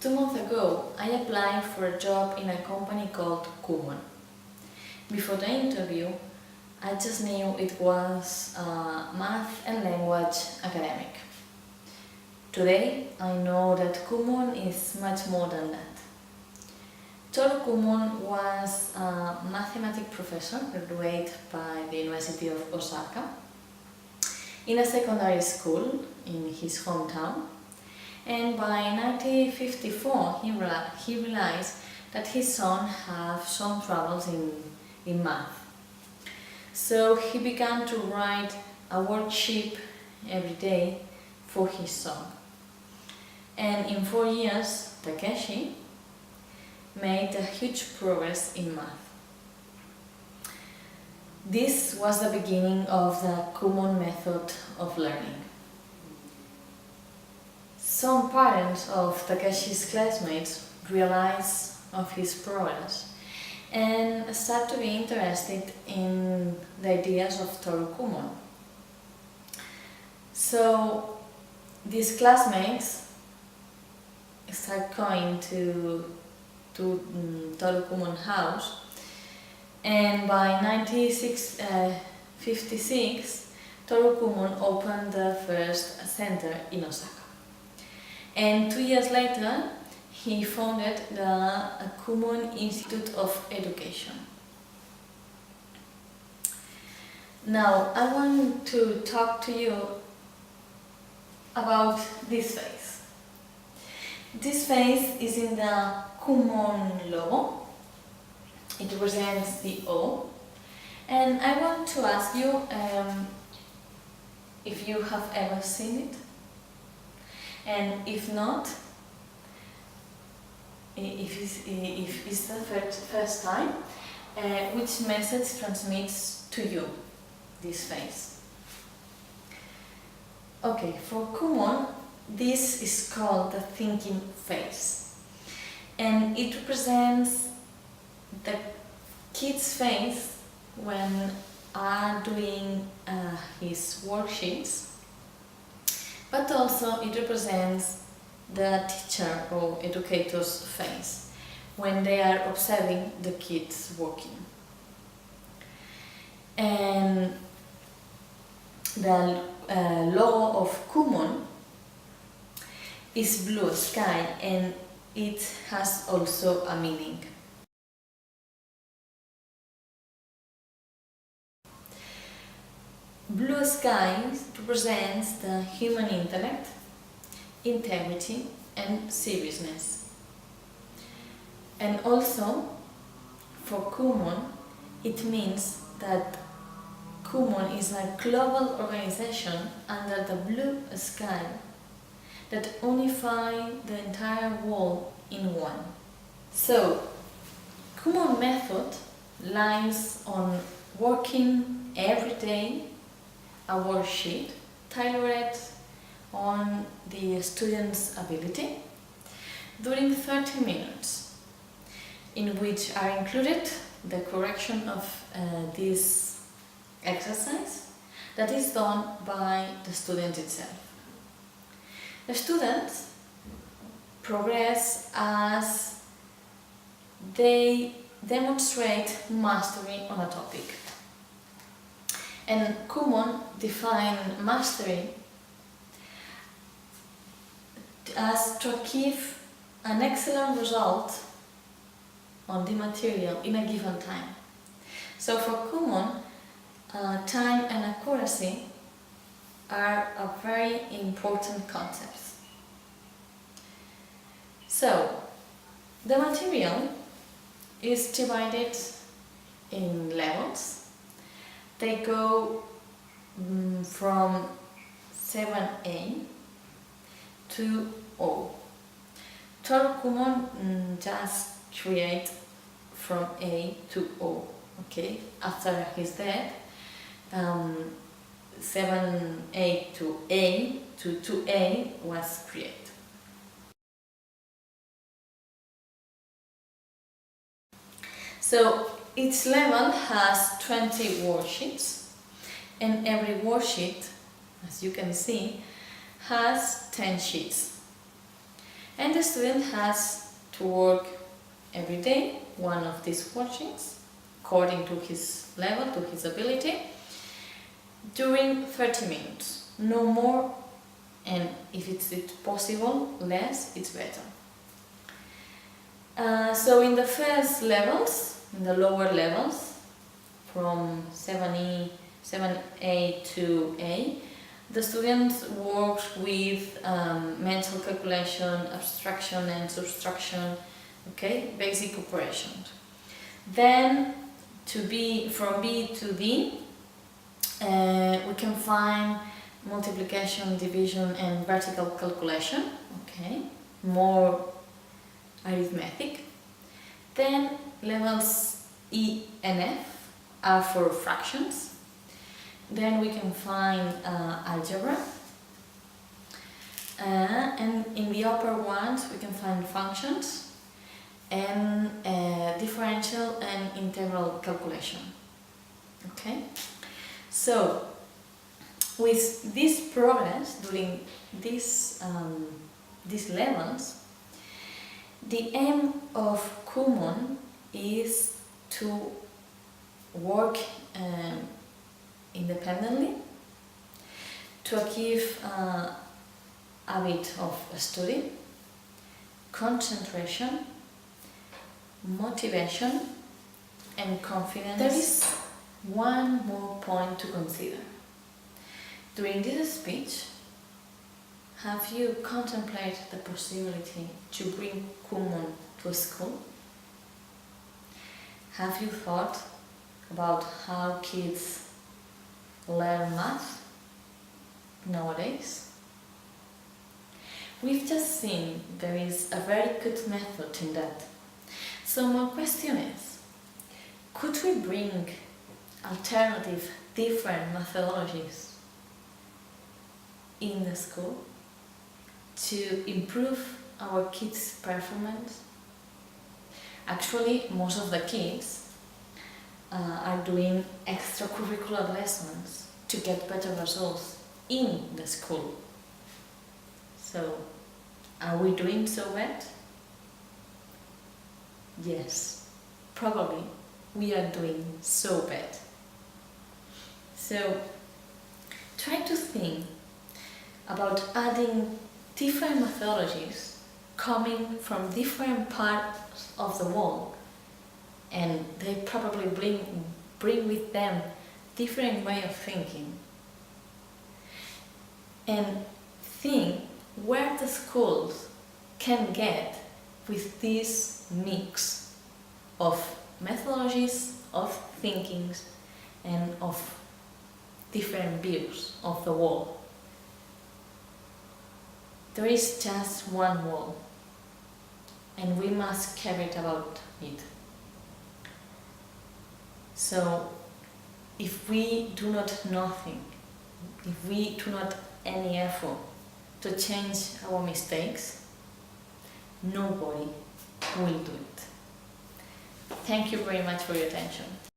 2 months ago, I applied for a job in a company called Kumon. Before the interview, I just knew it was math and language academic. Today, I know that Kumon is much more than that. Toru Kumon was a mathematics professor graduated by the University of Osaka in a secondary school in his hometown, and by 1954 he realized that his son had some troubles in math. So he began to write a worksheet every day for his son. And in 4 years, Takeshi made a huge progress in math. This was the beginning of the Kumon method of learning. Some parents of Takeshi's classmates realized of his progress and started to be interested in the ideas of Toru Kumon. So these classmates started going to Toru Kumon house, and by 1956 Toru Kumon opened the first center in Osaka. And 2 years later, he founded the Kumon Institute of Education. Now, I want to talk to you about this face. This face is in the Kumon logo. It represents the O. And I want to ask you if you have ever seen it. And if not, if it's the first time, which message transmits to you this face? Okay, for Kumon, this is called the thinking face, and it represents the kid's face when are doing his worksheets, but also it represents the teacher or educator's face when they are observing the kids working. And the logo of Kumon is blue sky, and it has also a meaning. Blue sky represents the human intellect, integrity and seriousness. And also, for Kumon, it means that Kumon is a global organization under the blue sky that unify the entire world in one. So, Kumon method lies on working every day a worksheet tailored on the student's ability during 30 minutes, in which are included the correction of this exercise that is done by the student itself. The students progress as they demonstrate mastery on a topic. And Kumon define mastery as to achieve an excellent result on the material in a given time. So for Kumon, time and accuracy are a very important concepts. So the material is divided in levels. They go from 7A to O. Toru Kumon just create from A to O, okay? After his death, 7A to A to 2A was created. So each level has 20 worksheets, and every worksheet, as you can see, has 10 sheets. And the student has to work every day one of these worksheets according to his level, to his ability, during 30 minutes, no more, and if it's possible, less, it's better. So in the first levels, in the lower levels, from 7A to A, the student works with mental calculation, abstraction and subtraction, okay, basic operations. Then from B to D, we can find multiplication, division and vertical calculation, okay, more arithmetic. Then levels E and F are for fractions. Then we can find algebra, and in the upper ones we can find functions and differential and integral calculation. Okay, so with this progress during these levels, the aim of Kumon is to work independently, to achieve a bit of study, concentration, motivation and confidence. There is one more point to consider. During this speech, have you contemplated the possibility to bring Kumon to a school? Have you thought about how kids learn math nowadays? We've just seen there is a very good method in that. So my question is, could we bring alternative, different methodologies in the school to improve our kids' performance? Actually, most of the kids are doing extracurricular lessons to get better results in the school. So, are we doing so bad? Yes, probably we are doing so bad. So, try to think about adding different methodologies coming from different parts of the world, and they probably bring with them different way of thinking. And think where the schools can get with this mix of methodologies, of thinkings and of different views of the world. There is just one world, and we must care about it. So, if we do not nothing, if we do not any effort to change our mistakes, nobody will do it. Thank you very much for your attention.